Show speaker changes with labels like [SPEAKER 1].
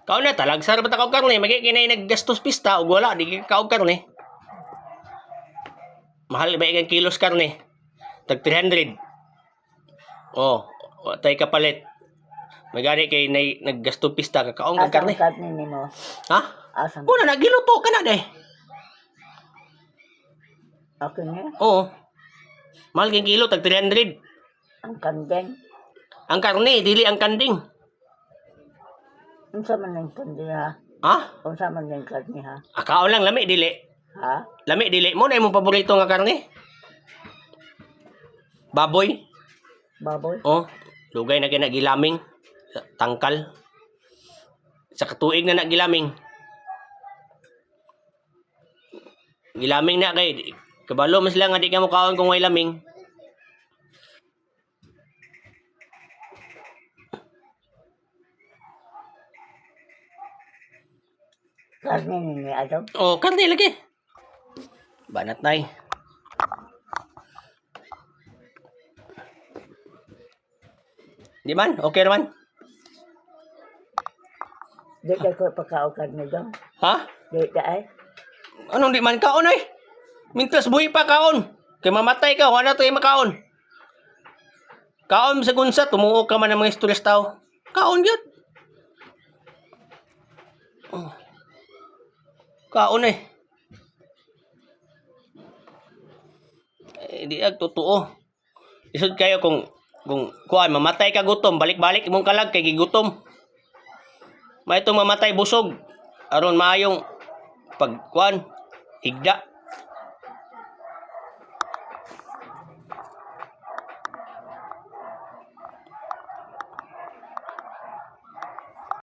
[SPEAKER 1] Kaon na talag sa rabat ka karne, magi kinay naggastos pista ug wala di ka karne. Mahal ba ikang kilos karne? Tag 300. Oh, tay kapalit. Magani kay naggasto pista ka kaon kag karne.
[SPEAKER 2] Asang karne nimo?
[SPEAKER 1] Ha?
[SPEAKER 2] Asang?
[SPEAKER 1] Una nagiluto ka na day.
[SPEAKER 2] Okay niya?
[SPEAKER 1] Oo. Mahal kang kilo tag 300.
[SPEAKER 2] Ang kandeng?
[SPEAKER 1] Ang karne dili ang kanding.
[SPEAKER 2] Unsa man ang kandeng ha?
[SPEAKER 1] Ha?
[SPEAKER 2] Unsa man ang karne ha?
[SPEAKER 1] Kaon lang lami dili.
[SPEAKER 2] Ha?
[SPEAKER 1] Lami dili mo na imong paborito nga karne. Baboy.
[SPEAKER 2] Baboy?
[SPEAKER 1] Oh, dugay na kay nagilaming tangkal. Sa katuig na nagilaming. Gilaming na kay kabalo mas lang nga di ka mo kaon kung way laming.
[SPEAKER 2] Karne nini ato?
[SPEAKER 1] Oh, karne lagi. Banat nay. Di man? Okay naman?
[SPEAKER 2] Di ka ko pagkao karne daw?
[SPEAKER 1] Ha?
[SPEAKER 2] Di ka ay?
[SPEAKER 1] Anong di man kaon ay? Mintas buhi pa kaon. Kay mamatay ka, wala to yung makaon. Kaon sa gunsa, tumuo ka man ng mga istoryas tao. Kaon yun. Oh. Kaon eh. Di ag totoo. Isod kayo kung kuan mamatay ka gutom, balik-balik imong kalag kay gigutom. May itong mamatay busog aron maayong pagkuan higda.